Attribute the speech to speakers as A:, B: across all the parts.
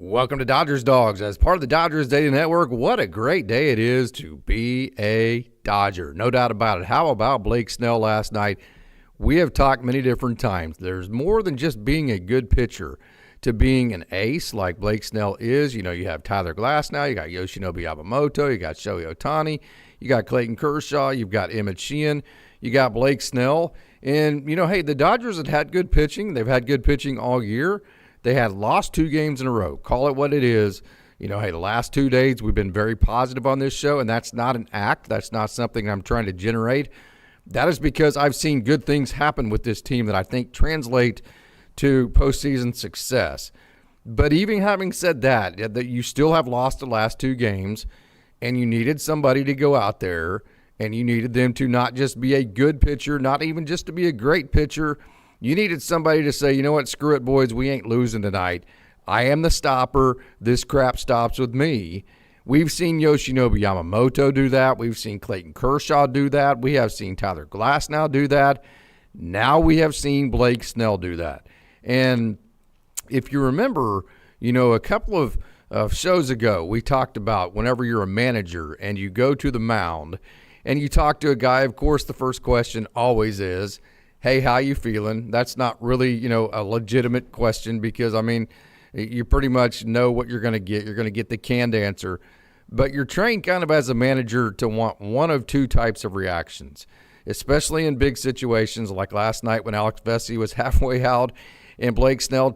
A: Welcome to Dodgers Dogs. As part of the Dodgers Daily Network, what a great day it is to be a Dodger. No doubt about it. How about Blake Snell last night? We have talked many different times. There's more than just being a good pitcher to being an ace like Blake Snell is. You know, you have Tyler Glass now. You got Yoshinobu Yamamoto. You got Shohei Ohtani. You got Clayton Kershaw. You've got Emmett Sheehan. You got Blake Snell. And, you know, hey, the Dodgers have had good pitching. They've had good pitching all year. They had lost 2 games in a row. Call it what it is. You know, hey, the last 2 days we've been very positive on this show, and that's not an act. That's not something I'm trying to generate. That is because I've seen good things happen with this team that I think translate to postseason success. But even having said that you still have lost the last 2 games, and you needed somebody to go out there, and you needed them to not just be a good pitcher, not even just to be a great pitcher. You needed somebody to say, you know what, screw it, boys, we ain't losing tonight. I am the stopper. This crap stops with me. We've seen Yoshinobu Yamamoto do that. We've seen Clayton Kershaw do that. We have seen Tyler Glass now do that. Now we have seen Blake Snell do that. And if you remember, you know, a couple of shows ago, we talked about whenever you're a manager and you go to the mound and you talk to a guy, of course, the first question always is, hey, how you feeling? That's not really, you know, a legitimate question because, I mean, you pretty much know what you're going to get. You're going to get the canned answer. But you're trained kind of as a manager to want one of 2 types of reactions, especially in big situations like last night when Alex Vesey was halfway out and Blake Snell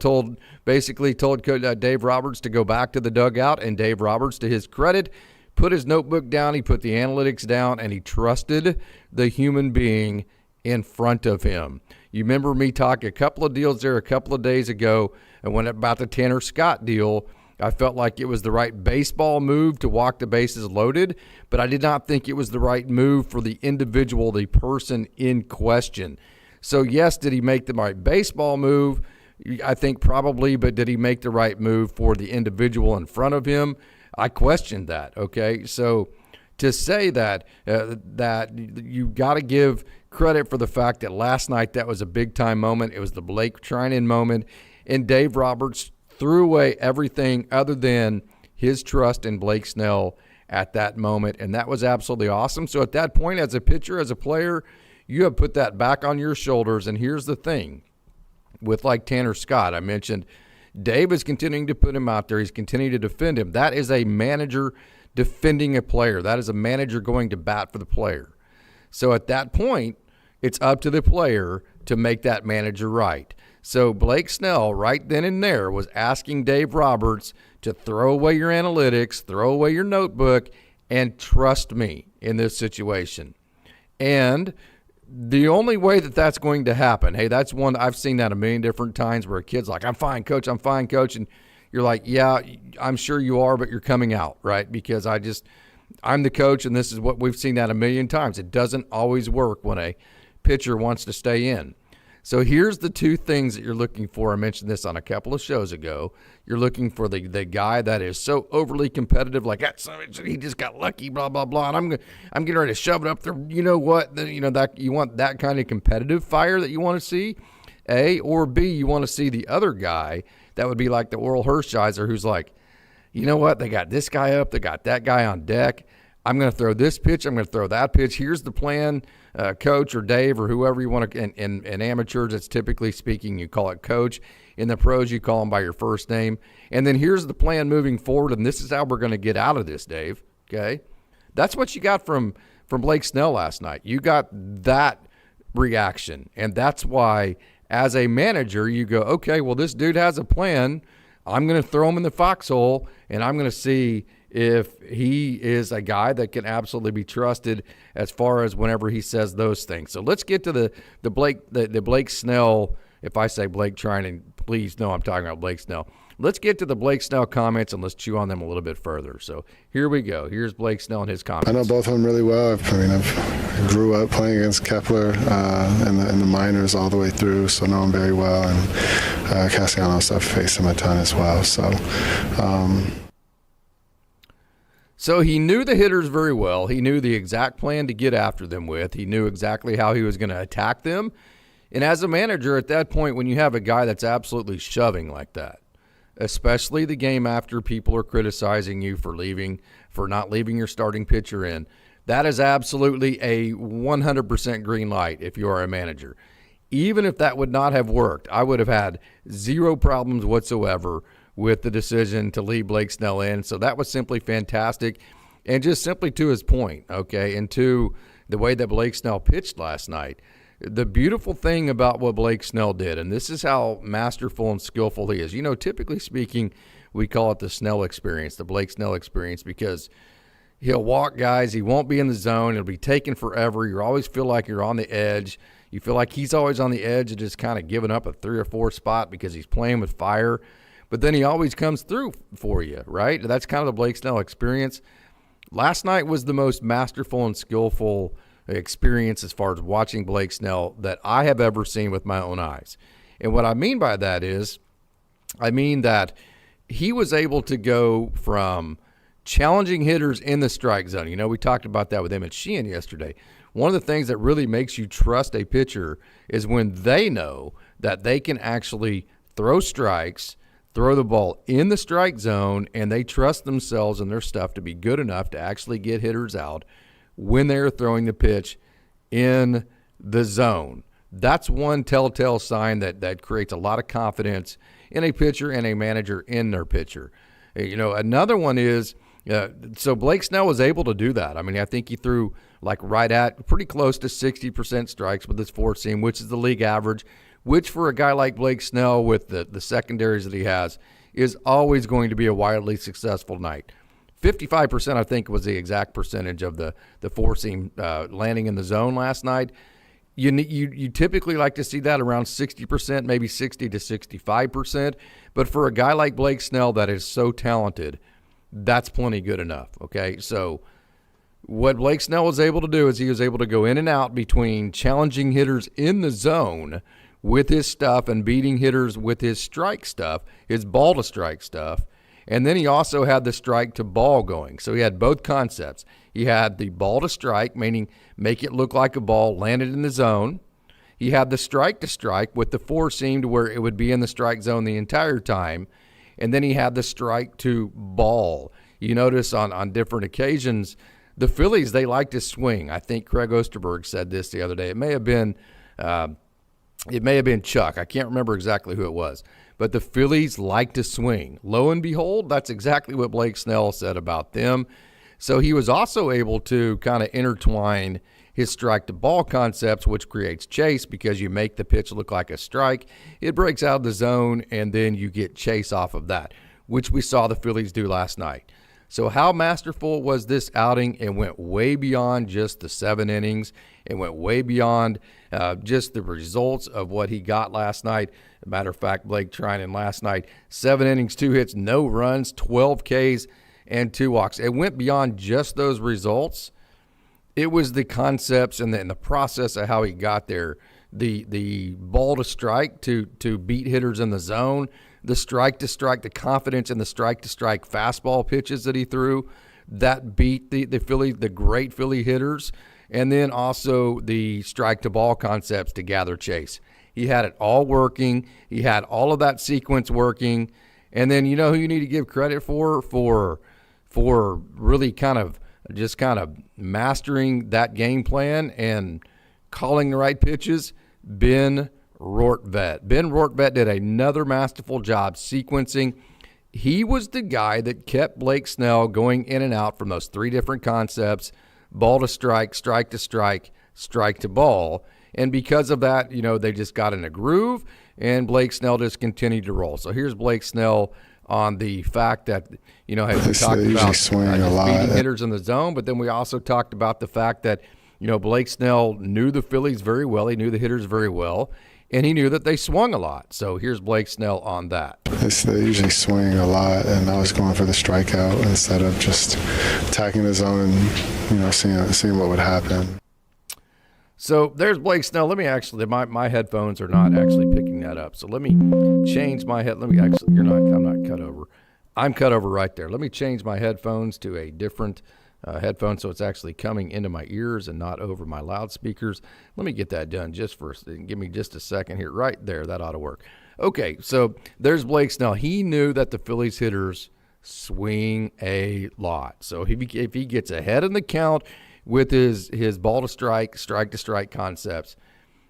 A: basically told Dave Roberts to go back to the dugout, and Dave Roberts, to his credit, put his notebook down, he put the analytics down, and he trusted the human being in front of him. You remember me talking a couple of deals there a couple of days ago, and when about the Tanner Scott deal, I felt like it was the right baseball move to walk the bases loaded, but I did not think it was the right move for the individual, the person in question. So yes, did he make the right baseball move? I think probably, but did he make the right move for the individual in front of him? I questioned that, okay? So to say that you got to give credit for the fact that last night that was a big-time moment. It was the Blake Trinan moment, and Dave Roberts threw away everything other than his trust in Blake Snell at that moment, and that was absolutely awesome. So at that point, as a pitcher, as a player, you have put that back on your shoulders, and here's the thing. With like Tanner Scott, I mentioned, Dave is continuing to put him out there. He's continuing to defend him. That is a manager defending a player. That is a manager going to bat for the player. So at that point, it's up to the player to make that manager right. So Blake Snell right then and there was asking Dave Roberts to throw away your analytics, throw away your notebook, and trust me in this situation. And the only way that that's going to happen, hey, that's one, I've seen that a million different times where a kid's like, I'm fine, coach, and you're like, yeah, I'm sure you are, but you're coming out, right? Because I'm the coach, and this is what we've seen that a million times. It doesn't always work when a pitcher wants to stay in. So here's the 2 things that you're looking for. I mentioned this on a couple of shows ago. You're looking for the guy that is so overly competitive, like he just got lucky, blah blah blah, and I'm getting ready to shove it up there. You know what? You know that you want that kind of competitive fire that you want to see, A, or B, you want to see the other guy that would be like the Oral Hershiser, who's like, you know what? They got this guy up, they got that guy on deck. I'm going to throw this pitch. I'm going to throw that pitch. Here's the plan, coach or Dave or whoever you want to. In amateurs, it's typically speaking, you call it coach. In the pros, you call them by your first name. And then here's the plan moving forward, and this is how we're going to get out of this, Dave. Okay? That's what you got from Blake Snell last night. You got that reaction, and that's why as a manager you go, okay, well, this dude has a plan. I'm going to throw him in the foxhole, and I'm going to see if he is a guy that can absolutely be trusted as far as whenever he says those things. So let's get to the Blake Snell. If I say Blake Trinan, please know I'm talking about Blake Snell. Let's get to the Blake Snell comments, and let's chew on them a little bit further. So here we go. Here's Blake Snell and his comments.
B: I know both of them really well. I grew up playing against Kepler in the minors all the way through, so know him very well. And Castellanos, I've faced him a ton as well.
A: So he knew the hitters very well. He knew the exact plan to get after them with. He knew exactly how he was going to attack them. And as a manager at that point, when you have a guy that's absolutely shoving like that, especially the game after people are criticizing you for not leaving your starting pitcher in. That is absolutely a 100% green light if you are a manager. Even if that would not have worked, I would have had zero problems whatsoever with the decision to leave Blake Snell in. So that was simply fantastic. And just simply to his point, okay, and to the way that Blake Snell pitched last night, the beautiful thing about what Blake Snell did, and this is how masterful and skillful he is. You know, typically speaking, we call it the Snell experience, the Blake Snell experience, because he'll walk guys. He won't be in the zone. It'll be taking forever. You always feel like you're on the edge. You feel like he's always on the edge of just kind of giving up a 3 or 4 spot because he's playing with fire. But then he always comes through for you, right? That's kind of the Blake Snell experience. Last night was the most masterful and skillful experience as far as watching Blake Snell that I have ever seen with my own eyes. And what I mean by that is, I mean that he was able to go from challenging hitters in the strike zone. You know, we talked about that with Emmett Sheehan yesterday. One of the things that really makes you trust a pitcher is when they know that they can actually throw strikes, throw the ball in the strike zone, and they trust themselves and their stuff to be good enough to actually get hitters out when they're throwing the pitch in the zone. That's one telltale sign that creates a lot of confidence in a pitcher and a manager in their pitcher. You know, another one is, so Blake Snell was able to do that. I mean, I think he threw like right at pretty close to 60% strikes with his four seam, which is the league average, which for a guy like Blake Snell with the secondaries that he has is always going to be a wildly successful night. 55%, I think, was the exact percentage of the four seam landing in the zone last night. You typically like to see that around 60%, maybe 60 to 65%. But for a guy like Blake Snell that is so talented, that's plenty good enough, okay? So what Blake Snell was able to do is he was able to go in and out between challenging hitters in the zone with his stuff and beating hitters with his strike stuff, his ball to strike stuff. And then he also had the strike to ball going. So he had both concepts. He had the ball to strike, meaning make it look like a ball landed in the zone. He had the strike to strike with the four seam to where it would be in the strike zone the entire time. And then he had the strike to ball. You notice on different occasions, the Phillies, they like to swing. I think Craig Osterberg said this the other day. It may have been Chuck. I can't remember exactly who it was. But the Phillies like to swing. Lo and behold, that's exactly what Blake Snell said about them. So he was also able to kind of intertwine his strike to ball concepts, which creates chase because you make the pitch look like a strike. It breaks out of the zone, and then you get chase off of that, which we saw the Phillies do last night. So how masterful was this outing? It went way beyond just the 7 innings. It went way beyond just the results of what he got last night. As a matter of fact, Blake Trinan last night, 7 innings, 2 hits, no runs, 12 Ks, and 2 walks. It went beyond just those results. It was the concepts and the process of how he got there. The ball to strike to beat hitters in the zone, the strike to strike, the confidence in the strike to strike fastball pitches that he threw that beat the great Philly hitters, and then also the strike to ball concepts to gather chase. He had it all working. He had all of that sequence working. And then you know who you need to give credit for really kind of mastering that game plan and calling the right pitches? Ben Rortvedt. Ben Rortvedt did another masterful job sequencing. He was the guy that kept Blake Snell going in and out from those 3 different concepts: ball to strike, strike to strike, strike to ball. And because of that, you know, they just got in a groove, and Blake Snell just continued to roll. So here's Blake Snell on the fact that, you know, as we talked about beating hitters in the zone, but then we also talked about the fact that, you know, Blake Snell knew the Phillies very well. He knew the hitters very well, and he knew that they swung a lot. So here's Blake Snell on that.
B: They usually swing a lot, and I was going for the strikeout instead of just attacking the zone and, you know, seeing what would happen.
A: So there's Blake Snell. Let me actually, my headphones are not actually picking that up. So let me change my head. I'm not cut over. I'm cut over right there. Let me change my headphones to a different headphone so it's actually coming into my ears and not over my loudspeakers. Let me get that done give me just a second here. Right there. That ought to work. Okay, so there's Blake Snell. He knew that the Phillies hitters swing a lot. So if he gets ahead in the count with his ball to strike to strike concepts,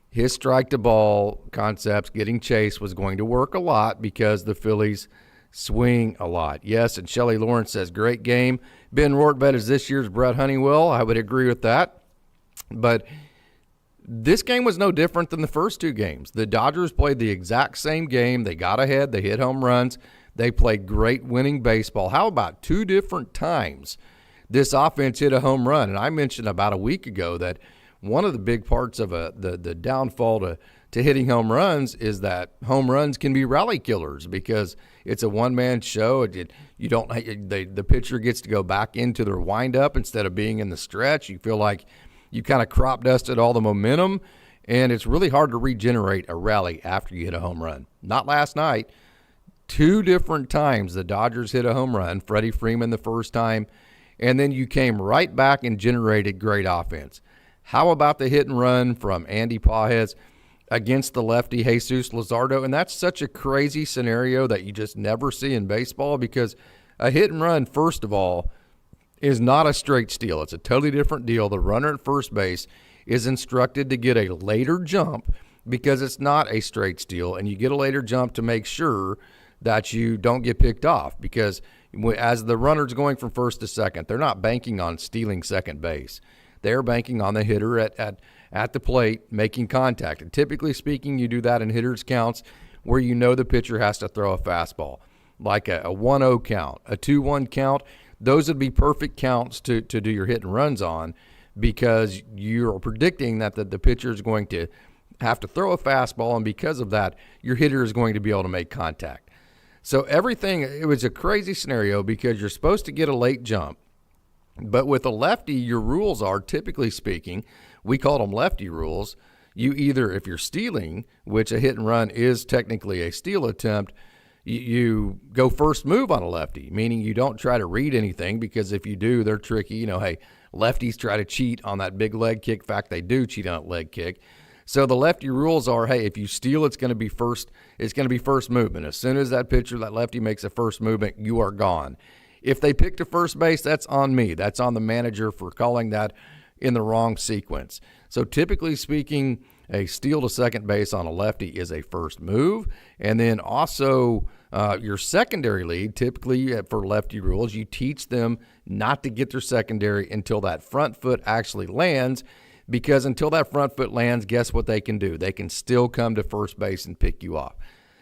A: his strike to ball concepts, getting chased was going to work a lot because the Phillies swing a lot. Yes, and Shelley Lawrence says, great game. Ben Rortvedt is this year's Brett Honeywell. I would agree with that. But this game was no different than the first two games. The Dodgers played the exact same game. They got ahead. They hit home runs. They played great winning baseball. How about two different times this offense hit a home run? And I mentioned about a week ago that one of the big parts of the downfall to hitting home runs is that home runs can be rally killers because it's a one-man show. The pitcher gets to go back into their windup instead of being in the stretch. You feel like you kind of crop dusted all the momentum, and it's really hard to regenerate a rally after you hit a home run. Not last night. Two different times the Dodgers hit a home run, Freddy Freeman the first time, and then you came right back and generated great offense. How about the hit and run from Andy Pages against the lefty Jesus Luzardo? And that's such a crazy scenario that you just never see in baseball because a hit and run, first of all, is not a straight steal. It's a totally different deal. The runner at first base is instructed to get a later jump because it's not a straight steal, and you get a later jump to make sure that you don't get picked off because as the runner's going from first to second, they're not banking on stealing second base. They're banking on the hitter at the plate making contact. And typically speaking, you do that in hitters' counts where you know the pitcher has to throw a fastball, like a 1-0 count, a 2-1 count. Those would be perfect counts to do your hit and runs on because you're predicting that the pitcher is going to have to throw a fastball, and because of that, your hitter is going to be able to make contact. So it was a crazy scenario because you're supposed to get a late jump. But with a lefty, your rules are, typically speaking, we call them lefty rules. You either, if you're stealing, which a hit and run is technically a steal attempt, you go first move on a lefty, meaning you don't try to read anything because if you do, they're tricky. Hey, lefties try to cheat on that big leg kick. In fact, they do cheat on a leg kick. So the lefty rules are, hey, if you steal, it's going to be first movement. As soon as that lefty makes a first movement, you are gone. If they pick to first base, that's on me. That's on the manager for calling that in the wrong sequence. So typically speaking, a steal to second base on a lefty is a first move. And then also your secondary lead, typically for lefty rules, you teach them not to get their secondary until that front foot actually lands, because until that front foot lands, guess what they can do? They can still come to first base and pick you off.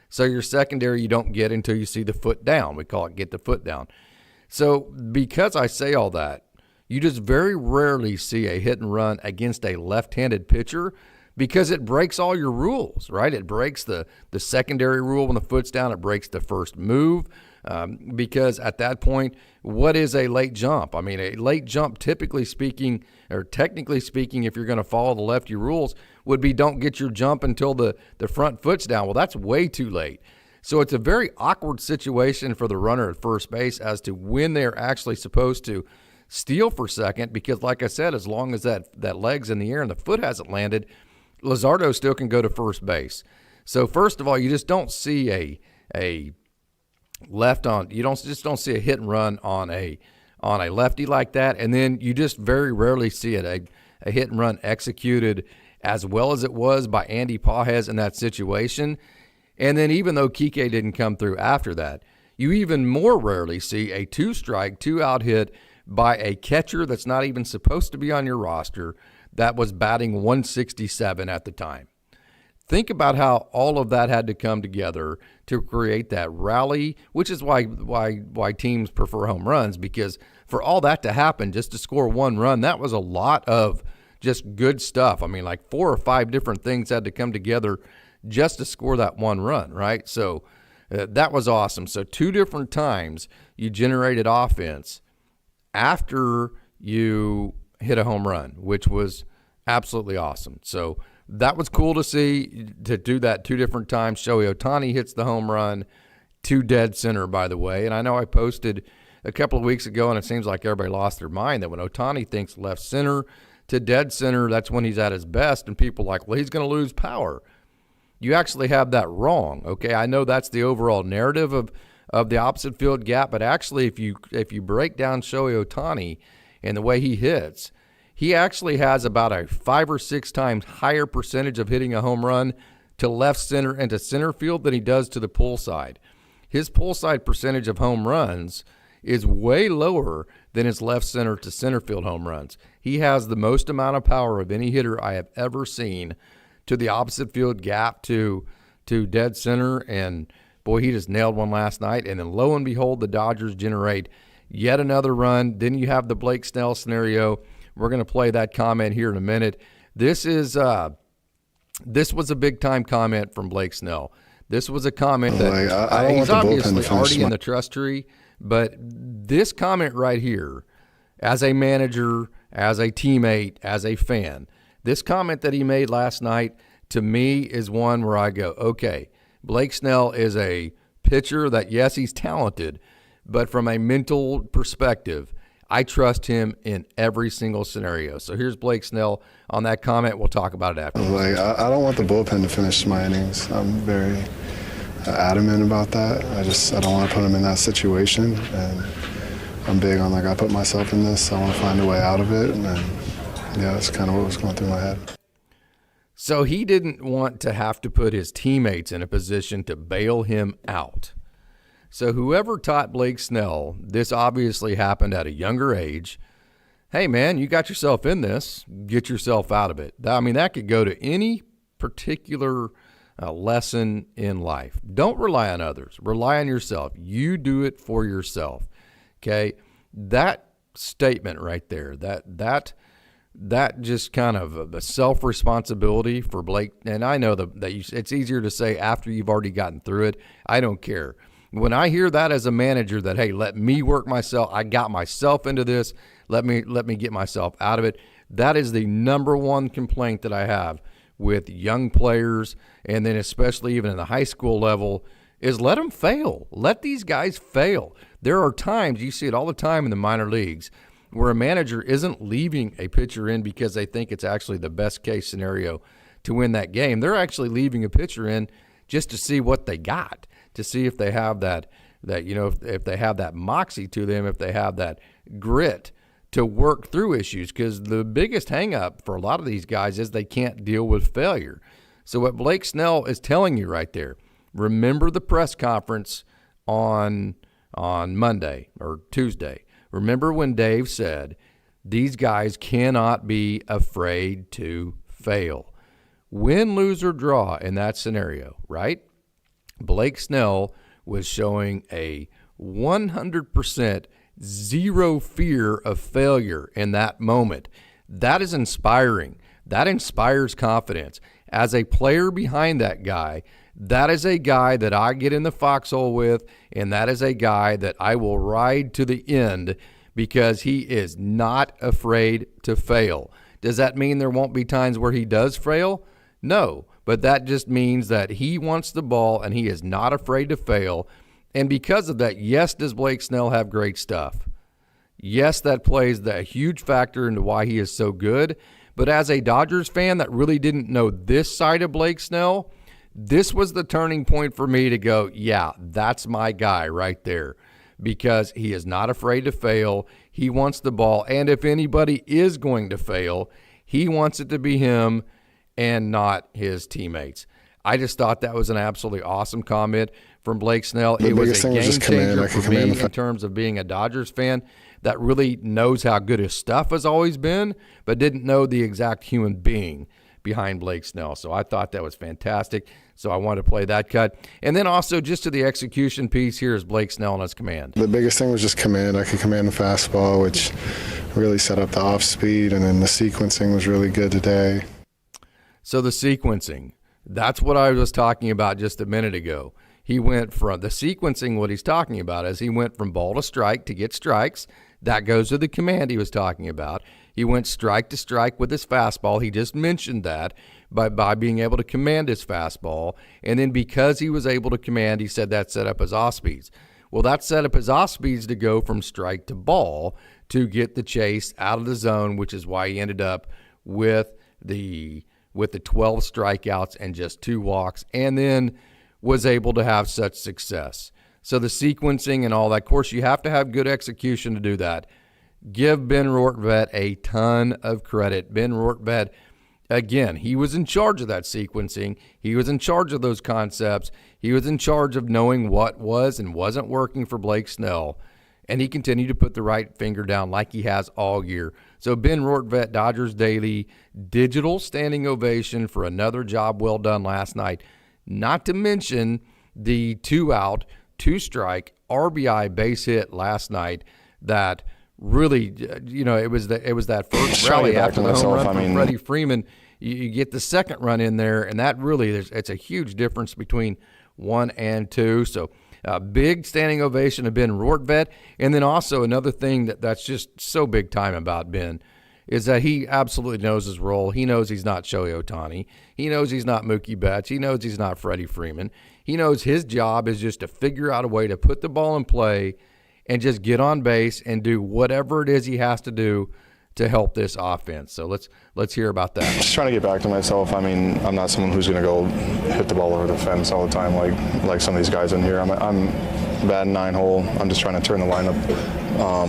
A: So your secondary you don't get until you see the foot down. We call it get the foot down. So because I say all that, you just very rarely see a hit and run against a left-handed pitcher because it breaks all your rules, right? It breaks the secondary rule when the foot's down. It breaks the first move because at that point, what is a late jump? I mean, a late jump, typically speaking, or technically speaking, if you're going to follow the lefty rules, would be don't get your jump until the front foot's down. Well, that's way too late. So it's a very awkward situation for the runner at first base as to when they're actually supposed to steal for second because, like I said, as long as that leg's in the air and the foot hasn't landed, Luzardo still can go to first base. So first of all, you just don't see a left on. You don't see a hit and run on a lefty like that, and then you just very rarely see it a hit and run executed as well as it was by Andy Pages in that situation. And then even though Kike didn't come through after that, you even more rarely see a 2-strike, 2-out hit by a catcher that's not even supposed to be on your roster that was batting 167 at the time. Think about how all of that had to come together to create that rally, which is why teams prefer home runs, because for all that to happen, just to score one run, that was a lot of just good stuff. I mean, like 4 or 5 different things had to come together just to score that one run, right? So that was awesome. So 2 different times you generated offense after you hit a home run, which was absolutely awesome. So that was cool to see, to do that 2 different times. Shohei Ohtani hits the home run to dead center, by the way. And I know I posted a couple of weeks ago, and it seems like everybody lost their mind, that when Ohtani thinks left center to dead center, that's when he's at his best. And people are like, well, he's going to lose power. you actually have that wrong. Okay, I know that's the overall narrative of the opposite field gap, but actually if you break down Shohei Ohtani and the way he hits, he actually has about a 5 or 6 times higher percentage of hitting a home run to left center and to center field than he does to the pull side. His pull side percentage of home runs is way lower than his left center to center field home runs. He has the most amount of power of any hitter I have ever seen to the opposite field gap to dead center, and boy, he just nailed one last night. And then lo and behold, the Dodgers generate yet another run. Then you have the Blake Snell scenario. We're going to play that comment here in a minute. This was a big-time comment from Blake Snell. This was a comment that he's obviously already in the trust tree, but this comment right here, as a manager, as a teammate, as a fan, this comment that he made last night, to me, is one where I go, okay, Blake Snell is a pitcher that, yes, he's talented, but from a mental perspective, I trust him in every single scenario. So here's Blake Snell on that comment. We'll talk about it after.
B: I don't want the bullpen to finish my innings. I'm very adamant about that. I don't want to put him in that situation. And I'm big on, I put myself in this. I want to find a way out of it. And then, that's kind of what was going through my head.
A: So he didn't want to have to put his teammates in a position to bail him out. So whoever taught Blake Snell, this obviously happened at a younger age. Hey, man, you got yourself in this. Get yourself out of it. I mean, that could go to any particular lesson in life. Don't rely on others. Rely on yourself. You do it for yourself. Okay? That statement right there, that just kind of a self-responsibility for Blake. And I know it's easier to say after you've already gotten through it. I don't care. When I hear that as a manager, that, hey, let me work myself, I got myself into this, let me get myself out of it, that is the number one complaint that I have with young players, and then especially even in the high school level, is let them fail. Let these guys fail. There are times, you see it all the time in the minor leagues, where a manager isn't leaving a pitcher in because they think it's actually the best case scenario to win that game. They're actually leaving a pitcher in just to see what they got, to see if they have that if they have that moxie to them, if they have that grit to work through issues, because the biggest hang up for a lot of these guys is they can't deal with failure. So what Blake Snell is telling you right there, remember the press conference on Monday or Tuesday. Remember when Dave said these guys cannot be afraid to fail. Win, lose, or draw in that scenario, right? Blake Snell was showing a 100% zero fear of failure in that moment. That is inspiring. That inspires confidence. As a player behind that guy, that is a guy that I get in the foxhole with, and that is a guy that I will ride to the end because he is not afraid to fail. Does that mean there won't be times where he does fail? No, but that just means that he wants the ball and he is not afraid to fail. And because of that, yes, does Blake Snell have great stuff? Yes, that plays a huge factor into why he is so good. But as a Dodgers fan that really didn't know this side of Blake Snell, this was the turning point for me to go, yeah, that's my guy right there, because he is not afraid to fail. He wants the ball. And if anybody is going to fail, he wants it to be him and not his teammates. I just thought that was an absolutely awesome comment from Blake Snell. It was a game changer for me in terms of being a Dodgers fan that really knows how good his stuff has always been, but didn't know the exact human being behind Blake Snell. So I thought that was fantastic. So I wanted to play that cut. And then also just to the execution piece, here is Blake Snell on his command.
B: The biggest thing was just command. I could command the fastball, which really set up the off speed, and then the sequencing was really good today.
A: So the sequencing, that's what I was talking about just a minute ago. He went from the sequencing, what he's talking about is he went from ball to strike to get strikes. That goes to the command he was talking about. He went strike to strike with his fastball. He just mentioned that by being able to command his fastball. And then because he was able to command, he said that set up his off speeds. Well, that set up his off speeds to go from strike to ball to get the chase out of the zone, which is why he ended up with the with the 12 strikeouts and just 2 walks, and then was able to have such success. So the sequencing and all that, of course, you have to have good execution to do that. Give Ben Rortvedt a ton of credit. Ben Rortvedt, again, he was in charge of that sequencing. He was in charge of those concepts. He was in charge of knowing what was and wasn't working for Blake Snell. And he continued to put the right finger down like he has all year. So Ben Rortvedt, Dodgers Daily, digital standing ovation for another job well done last night. Not to mention the 2-out, 2-strike RBI base hit last night that really, it was that first rally after the home run from Freddy Freeman. You get the second run in there, and that really, it's a huge difference between 1 and 2. So big standing ovation of Ben Rortvedt. And then also another thing that's just so big time about Ben is that he absolutely knows his role. He knows he's not Shohei Ohtani. He knows he's not Mookie Betts. He knows he's not Freddie Freeman. He knows his job is just to figure out a way to put the ball in play and just get on base and do whatever it is he has to do to help this offense. So let's hear about that.
C: Just trying to get back to myself. I mean, I'm not someone who's going to go hit the ball over the fence all the time like some of these guys in here. I'm batting 9-hole. I'm just trying to turn the lineup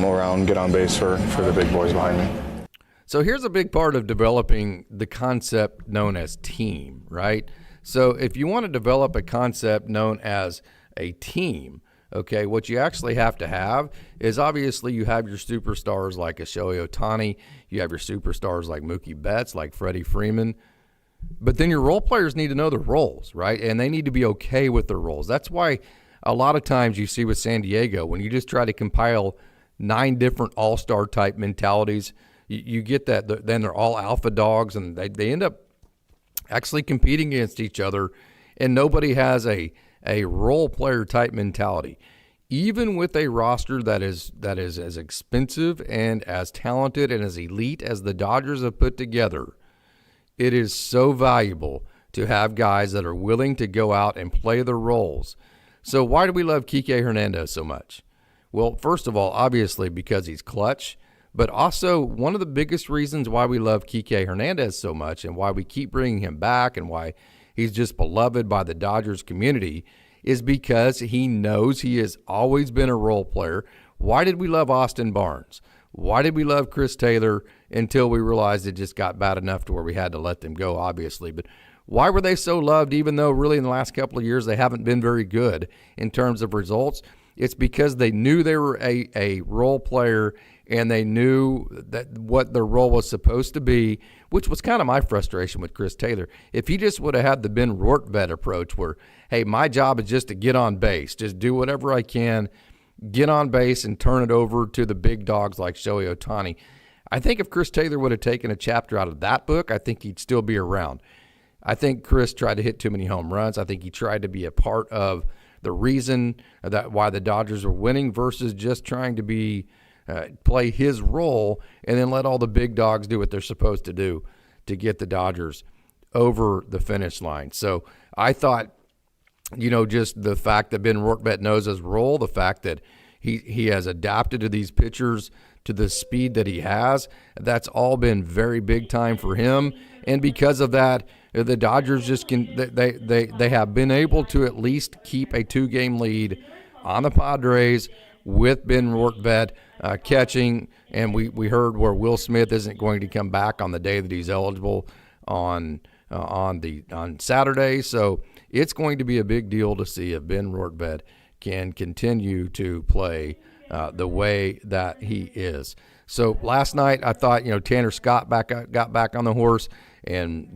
C: around, get on base for the big boys behind me.
A: So here's a big part of developing the concept known as team, right? So if you want to develop a concept known as a team, okay, what you actually have to have is obviously you have your superstars like a Shohei Ohtani, you have your superstars like Mookie Betts, like Freddie Freeman, but then your role players need to know their roles, right? And they need to be okay with their roles. That's why a lot of times you see with San Diego, when you just try to compile 9 different all-star type mentalities, you get that, then they're all alpha dogs, and they end up actually competing against each other, and nobody has a role player type mentality. Even with a roster that is as expensive and as talented and as elite as the Dodgers have put together, it is so valuable to have guys that are willing to go out and play their roles. So why do we love Kike Hernandez so much? Well, first of all, obviously because he's clutch, but also one of the biggest reasons why we love Kike Hernandez so much and why we keep bringing him back and why he's just beloved by the Dodgers community is because he knows he has always been a role player. Why did we love Austin Barnes? Why did we love Chris Taylor until we realized it just got bad enough to where we had to let them go, obviously? But why were they so loved even though really in the last couple of years they haven't been very good in terms of results? It's because they knew they were a role player and they knew that what their role was supposed to be, which was kind of my frustration with Chris Taylor. If he just would have had the Ben Rortvedt approach where, hey, my job is just to get on base, just do whatever I can, get on base and turn it over to the big dogs like Shohei Ohtani. I think if Chris Taylor would have taken a chapter out of that book, I think he'd still be around. I think Chris tried to hit too many home runs. I think he tried to be a part of the reason that why the Dodgers were winning versus just trying to be play his role and then let all the big dogs do what they're supposed to do to get the Dodgers over the finish line. So I thought, just the fact that Ben Rortvedt knows his role, the fact that he has adapted to these pitchers to the speed that he has, that's all been very big time for him. And because of that, the Dodgers just they have been able to at least keep a 2-game lead on the Padres with Ben Rortvedt catching, and we heard where Will Smith isn't going to come back on the day that he's eligible on Saturday. So it's going to be a big deal to see if Ben Rortvedt can continue to play the way that he is. So last night I thought Tanner Scott got back on the horse. And,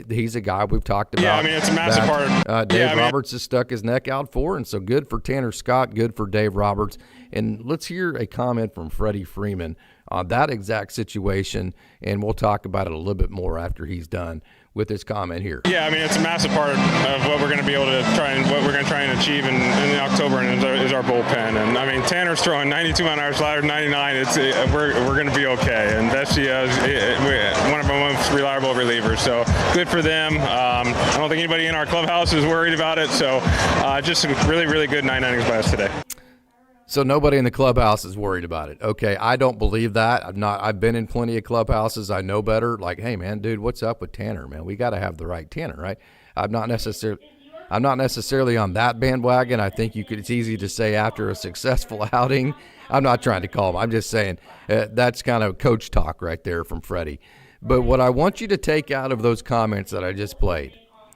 A: he's a guy we've talked about.
D: Yeah, I mean, it's a massive part.
A: Dave Roberts has stuck his neck out for, and so good for Tanner Scott, good for Dave Roberts. And let's hear a comment from Freddie Freeman on that exact situation, and we'll talk about it a little bit more after he's done with his comment here.
D: Yeah, I mean, it's a massive part of what we're going to be able to what we're going to try and achieve in October is our bullpen. And I mean, Tanner's throwing 92-mile-an-hour sliders, 99. We're going to be okay. And that's one of our most reliable relievers. So good for them. I don't think anybody in our clubhouse is worried about it. So just really, really good 9 innings by us today.
A: So nobody in the clubhouse is worried about it. Okay, I don't believe that. I've been in plenty of clubhouses. I know better. Like, hey man, dude, what's up with Tanner, man? We got to have the right Tanner, right? I'm not necessarily on that bandwagon. I think it's easy to say after a successful outing. I'm not trying to call him. I'm just saying that's kind of coach talk right there from Freddie. But what I want you to take out of those comments that I just played,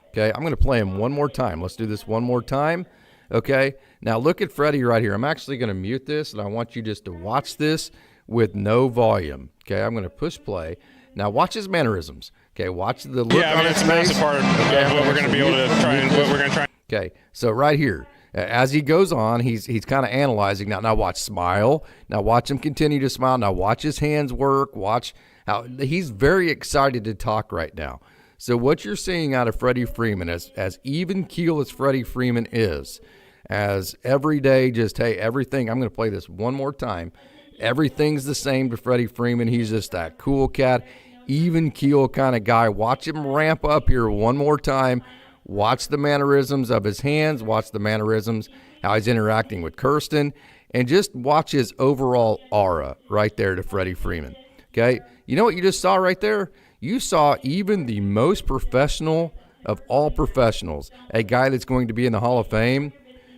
A: okay, I'm going to play them one more time. Let's do this one more time. Okay, now look at Freddie right here. I'm actually going to mute this, and I want you just to watch this with no volume. Okay, I'm going to push play. Now watch his mannerisms. Okay, watch the look on his face.
D: It's a massive part of what we're going to be able to try and what we're going to try.
A: Okay, so right here, as he goes on, he's kind of analyzing. Now watch smile. Now watch him continue to smile. Now watch his hands work. Watch how he's very excited to talk right now. So what you're seeing out of Freddie Freeman, as even keel as Freddie Freeman is, as every day just, hey, everything, I'm going to play this one more time. Everything's the same to Freddie Freeman. He's just that cool cat, even keel kind of guy. Watch him ramp up here one more time. Watch the mannerisms of his hands. Watch the mannerisms, how he's interacting with Kirsten. And just watch his overall aura right there to Freddie Freeman. Okay? You know what you just saw right there? You saw even the most professional of all professionals, a guy that's going to be in the Hall of Fame.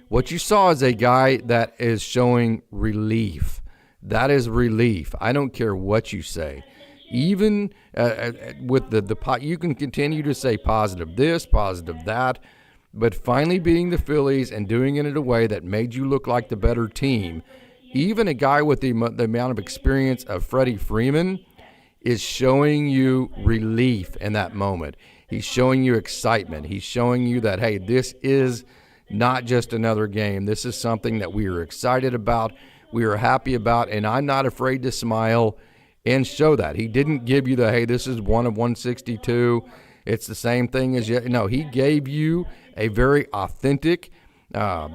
A: What you saw is a guy that is showing relief. That is relief. I don't care what you say. Even with the pot, you can continue to say positive this, positive that, but finally beating the Phillies and doing it in a way that made you look like the better team, even a guy with the amount of experience of Freddie Freeman is showing you relief in that moment. He's showing you excitement. He's showing you that, hey, this is not just another game. This is something that we are excited about, we are happy about, and I'm not afraid to smile and show that. He didn't give you the, hey, this is 1 of 162. It's the same thing as yet. No, he gave you a very authentic a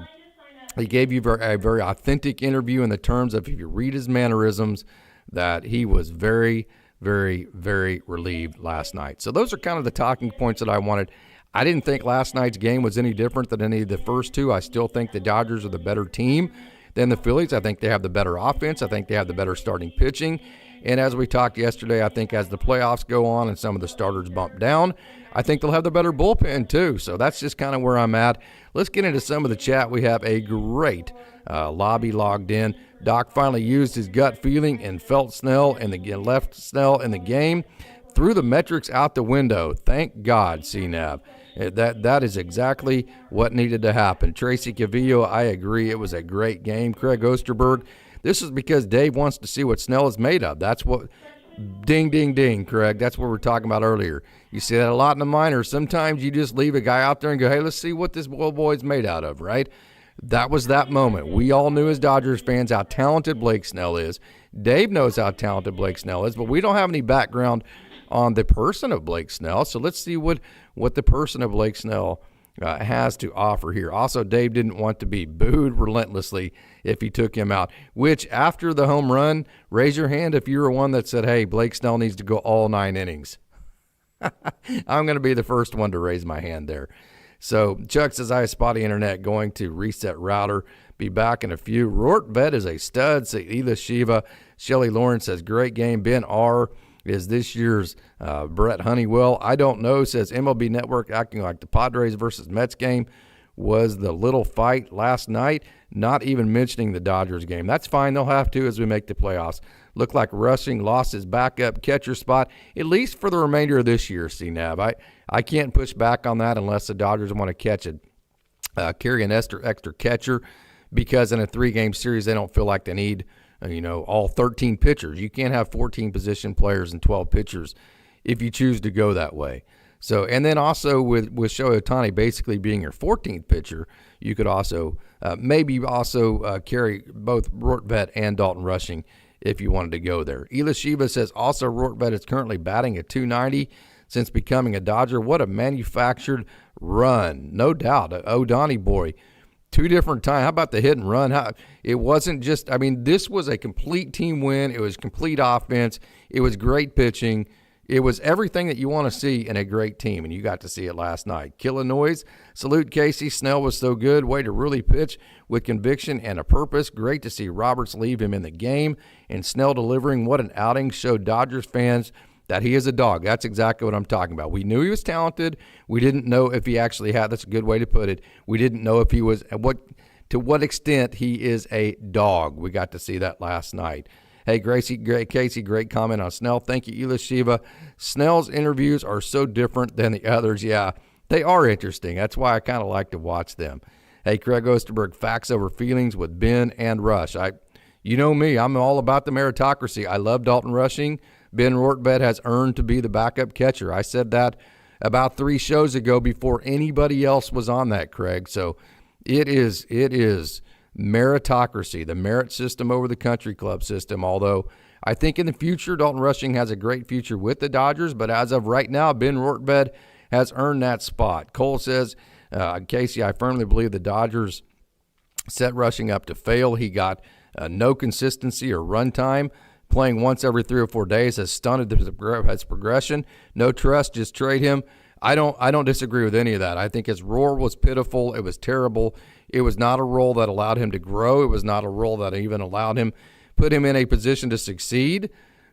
A: very authentic interview in the terms of, if you read his mannerisms, that he was very, very, very relieved last night. So those are kind of the talking points that I wanted. I didn't think last night's game was any different than any of the first two. I still think the Dodgers are the better team than the Phillies. I think they have the better offense. I think they have the better starting pitching. And as we talked yesterday, I think as the playoffs go on and some of the starters bump down, I think they'll have the better bullpen too. So that's just kind of where I'm at. Let's get into some of the chat. We have a great lobby logged in. Doc finally used his gut feeling and felt Snell and left Snell in the game. Threw the metrics out the window. Thank God, CNAB. That is exactly what needed to happen. Tracy Cavillo, I agree. It was a great game. Craig Osterberg, this is because Dave wants to see what Snell is made of. That's what, ding, ding, ding, Craig. That's what we were talking about earlier. You see that a lot in the minors. Sometimes you just leave a guy out there and go, hey, let's see what this little boy's made out of, right? That was that moment. We all knew as Dodgers fans how talented Blake Snell is. Dave knows how talented Blake Snell is, but we don't have any background on the person of Blake Snell. So let's see what the person of Blake Snell has to offer here. Also, Dave didn't want to be booed relentlessly if he took him out, which after the home run, raise your hand if you were one that said, hey, Blake Snell needs to go all 9 innings. I'm going to be the first one to raise my hand there. So Chuck says, I have spotty internet, going to reset router. Be back in a few. Rort Vet is a stud. Ela Shiva. Shelly Lawrence says, great game. Ben R. is this year's Brett Honeywell. I don't know, says MLB Network, acting like the Padres versus Mets game was the little fight last night, not even mentioning the Dodgers game. That's fine. They'll have to as we make the playoffs. Looked like Rushing lost his backup catcher spot, at least for the remainder of this year, CNAB. I can't push back on that unless the Dodgers want to catch it. Carry an extra catcher, because in a 3-game series they don't feel like they need all 13 pitchers. You can't have 14 position players and 12 pitchers if you choose to go that way. So, and then also with Shohei Ohtani basically being your 14th pitcher, you could also carry both Rortvet and Dalton Rushing if you wanted to go there. Ela Shiva says also Rortvet is currently batting at .290 since becoming a Dodger. What a manufactured run. No doubt. O'Donnell boy. 2 different times. How about the hit and run? It wasn't just, this was a complete team win. It was complete offense. It was great pitching. It was everything that you want to see in a great team, and you got to see it last night. Killing noise. Salute Casey. Snell was so good. Way to really pitch with conviction and a purpose. Great to see Roberts leave him in the game, and Snell delivering. What an outing. Showed Dodgers fans that he is a dog. That's exactly what I'm talking about. We knew he was talented. We didn't know if he actually had. That's a good way to put it. We didn't know if he was, to what extent he is a dog. We got to see that last night. Hey, Casey, great comment on Snell. Thank you, Ela Shiva. Snell's interviews are so different than the others. Yeah, they are interesting. That's why I kind of like to watch them. Hey, Craig Osterberg, facts over feelings with Ben and Rush. You know me, I'm all about the meritocracy. I love Dalton Rushing. Ben Rortvedt has earned to be the backup catcher. I said that about 3 shows ago before anybody else was on that, Craig. So it is meritocracy, the merit system over the country club system, although I think in the future Dalton Rushing has a great future with the Dodgers, but as of right now, Ben Rortvedt has earned that spot. Cole says, Casey, I firmly believe the Dodgers set Rushing up to fail. He got no consistency or run time. Playing once every 3 or 4 days has stunted his progression. No trust, just trade him. I don't disagree with any of that. I think his roar was pitiful. It was terrible. It was not a role that allowed him to grow. It was not a role that even allowed him, put him in a position to succeed.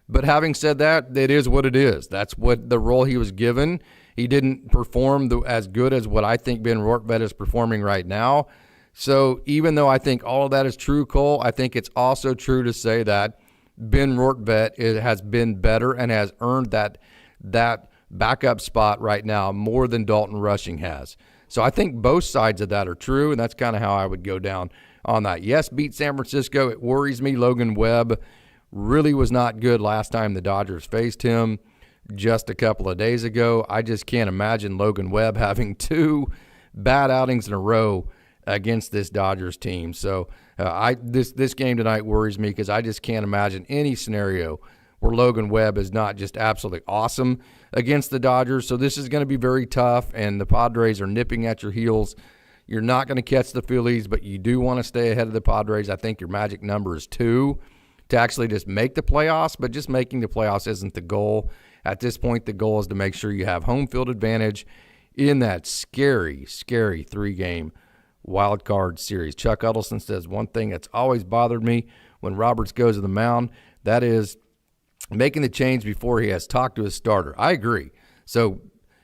A: But having said that, it is what it is. That's what the role he was given. He didn't perform as good as what I think Ben Rortvedt is performing right now. So even though I think all of that is true, Cole, I think it's also true to say that Ben Rortvedt has been better and has earned that backup spot right now more than Dalton Rushing has. So I think both sides of that are true, and that's kind of how I would go down on that. Yes, beat San Francisco. It worries me. Logan Webb really was not good last time the Dodgers faced him just a couple of days ago. I just can't imagine Logan Webb having 2 bad outings in a row against this Dodgers team. So this game tonight worries me because I just can't imagine any scenario where Logan Webb is not just absolutely awesome against the Dodgers. So this is going to be very tough, and the Padres are nipping at your heels. You're not going to catch the Phillies, but you do want to stay ahead of the Padres. I think your magic number is 2 to actually just make the playoffs, but just making the playoffs isn't the goal. At this point, the goal is to make sure you have home field advantage in that scary, scary 3-game wild card series. Chuck Uddleston says, one thing that's always bothered me when Roberts goes to the mound, that is making the change before he has talked to his starter. I agree. So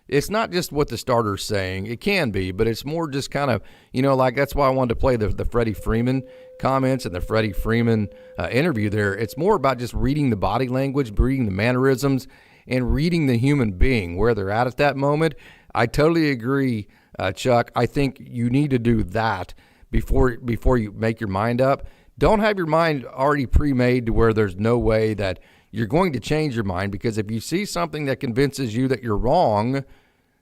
A: it's not just what the starter's saying. It can be, but it's more just kind of, like that's why I wanted to play the Freddy Freeman comments and the Freddy Freeman interview there. It's more about just reading the body language, reading the mannerisms, and reading the human being, where they're at that moment. I totally agree, Chuck. I think you need to do that before you make your mind up. Don't have your mind already pre-made to where there's no way that you're going to change your mind, because if you see something that convinces you that you're wrong,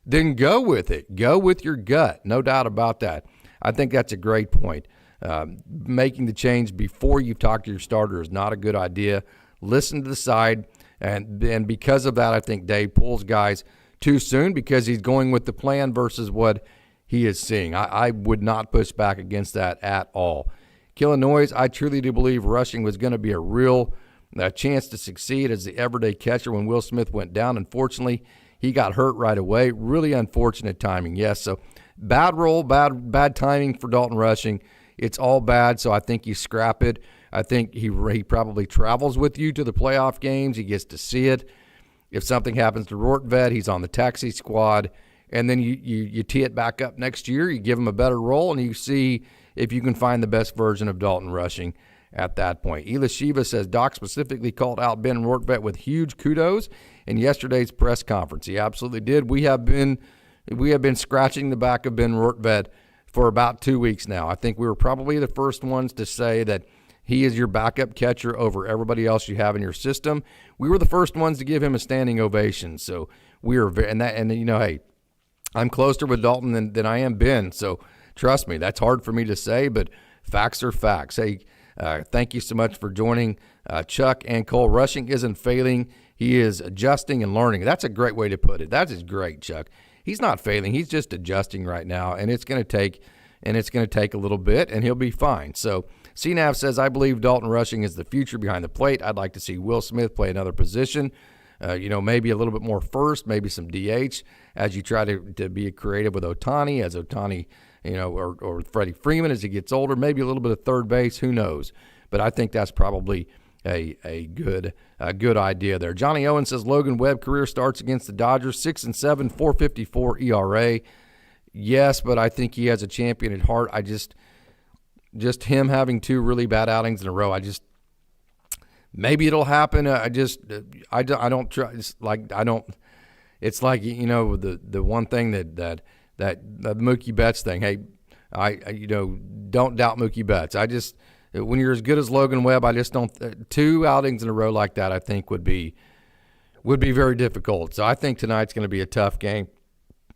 A: then go with it. Go with your gut. No doubt about that. I think that's a great point. Making the change before you talk to your starter is not a good idea. Listen to the side, and because of that, I think Dave pulls guys too soon because he's going with the plan versus what he is seeing. I would not push back against that at all. Killing Noise, I truly do believe Rushing was going to be a real chance to succeed as the everyday catcher when Will Smith went down. Unfortunately, he got hurt right away. Really unfortunate timing. Yes, so bad role, bad timing for Dalton Rushing. It's all bad, so I think you scrap it. I think he probably travels with you to the playoff games. He gets to see it. If something happens to Rortvedt, he's on the taxi squad, and then you tee it back up next year. You give him a better role, and you see if you can find the best version of Dalton Rushing at that point. Ela Shiva says, Doc specifically called out Ben Rortvedt with huge kudos in yesterday's press conference. He absolutely did. We have been scratching the back of Ben Rortvedt for about 2 weeks now. I think we were probably the first ones to say that he is your backup catcher over everybody else you have in your system. We were the first ones to give him a standing ovation. So we are hey, I'm closer with Dalton than I am Ben. So trust me, that's hard for me to say, but facts are facts. Hey, thank you so much for joining Chuck and Cole. Rushing isn't failing. He is adjusting and learning. That's a great way to put it. That is great, Chuck. He's not failing. He's just adjusting right now, and it's going to take a little bit, and he'll be fine. So CNAV says, I believe Dalton Rushing is the future behind the plate. I'd like to see Will Smith play another position. maybe a little bit more first, maybe some DH as you try to be creative with Ohtani, as Ohtani, or Freddy Freeman as he gets older, maybe a little bit of third base, who knows. But I think that's probably a good idea there. Johnny Owen says Logan Webb career starts against the Dodgers, 6-7, 4.54 ERA. Yes, but I think he has a champion at heart. I just him having 2 really bad outings in a row. Maybe it'll happen. I don't try. It's like the one thing that Mookie Betts thing. Hey, don't doubt Mookie Betts. When you're as good as Logan Webb, I just don't. 2 outings in a row like that, I think would be very difficult. So I think tonight's going to be a tough game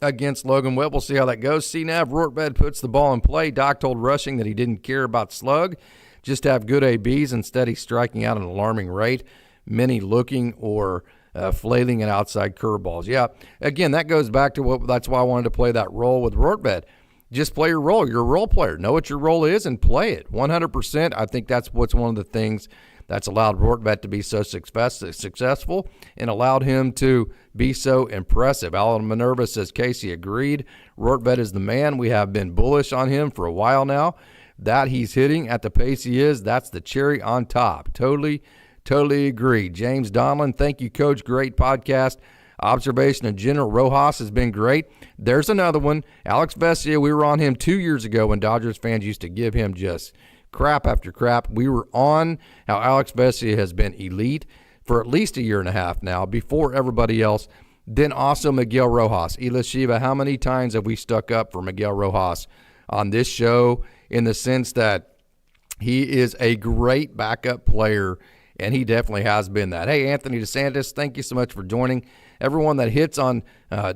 A: against Logan Webb. We'll see how that goes. CNAV Rortbed puts the ball in play. Doc told Rushing that he didn't care about slug, just have good ABs. Instead, he's striking out at an alarming rate, many looking or flailing at outside curveballs. Yeah, again, that goes back to that's why I wanted to play that role with Rortbed. Just play your role. You're a role player. Know what your role is and play it 100%. I think that's what's one of the things that's allowed Rortbed to be so successful and allowed him to be so impressive. Alan Minerva says Casey agreed. Rortbed is the man. We have been bullish on him for a while now. That he's hitting at the pace he is, that's the cherry on top. Totally agree. James Donlin, thank you, Coach. Great podcast. Observation of General Rojas has been great. There's another one. Alex Vesia, we were on him 2 years ago when Dodgers fans used to give him just crap after crap. We were on how Alex Vesia has been elite for at least a year and a half now, before everybody else. Then also Miguel Rojas. Ila Shiva, how many times have we stuck up for Miguel Rojas on this show, in the sense that he is a great backup player, and he definitely has been that. Hey, Anthony DeSantis, thank you so much for joining. Everyone that hits on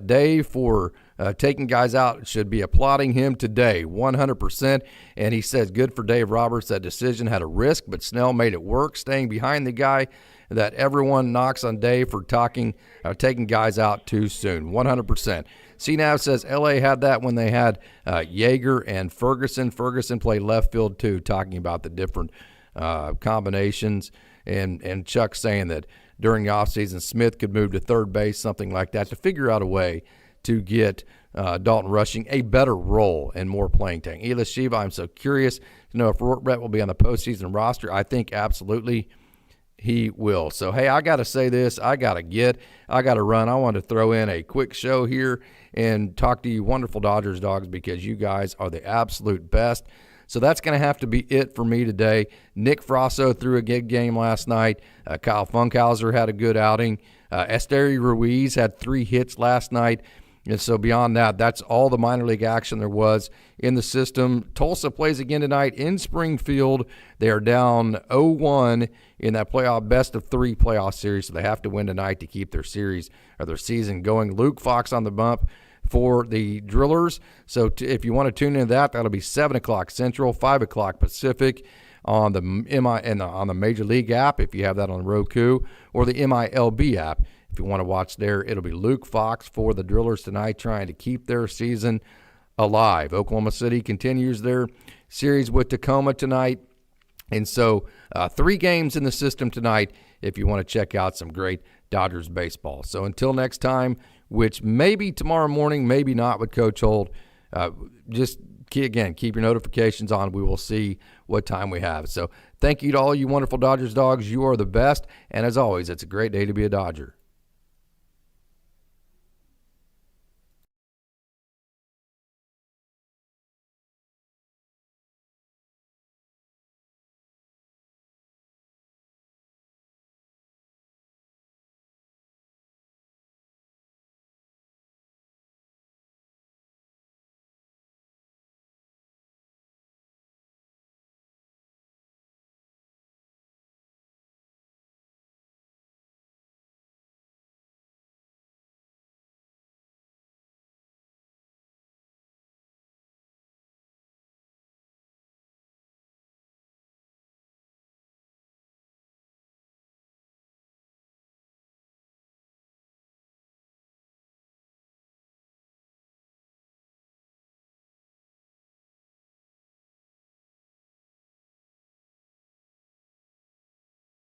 A: Dave for taking guys out should be applauding him today, 100%. And he says, good for Dave Roberts. That decision had a risk, but Snell made it work, staying behind the guy that everyone knocks on Dave for taking guys out too soon, 100%. CNAV says LA had that when they had Yeager and Ferguson. Ferguson played left field too, talking about the different combinations. And Chuck saying that during the offseason, Smith could move to third base, something like that, to figure out a way to get Dalton Rushing a better role and more playing time. Ela Shiva, I'm so curious to know if Rortbed will be on the postseason roster. I think absolutely he will. So, hey, I got to say this. I got to run. I want to throw in a quick show here and talk to you wonderful Dodgers dogs, because you guys are the absolute best. So that's going to have to be it for me today. Nick Frasso threw a good game last night. Kyle Funkhauser had a good outing. Esteri Ruiz had 3 hits last night. And so beyond that, that's all the minor league action there was in the system. Tulsa plays again tonight in Springfield. They are down 0-1 in that best of 3 playoff series, so they have to win tonight to keep their series or their season going. Luke Fox on the bump for the Drillers. So if you want to tune into that, that'll be 7 o'clock Central, 5 o'clock Pacific on the on the Major League app, if you have that on Roku, or the MiLB app. If you want to watch there, it'll be Luke Fox for the Drillers tonight, trying to keep their season alive. Oklahoma City continues their series with Tacoma tonight. And so 3 games in the system tonight if you want to check out some great Dodgers baseball. So until next time, which may be tomorrow morning, maybe not with Coach Holt, just keep your notifications on. We will see what time we have. So thank you to all you wonderful Dodgers dogs. You are the best. And as always, it's a great day to be a Dodger.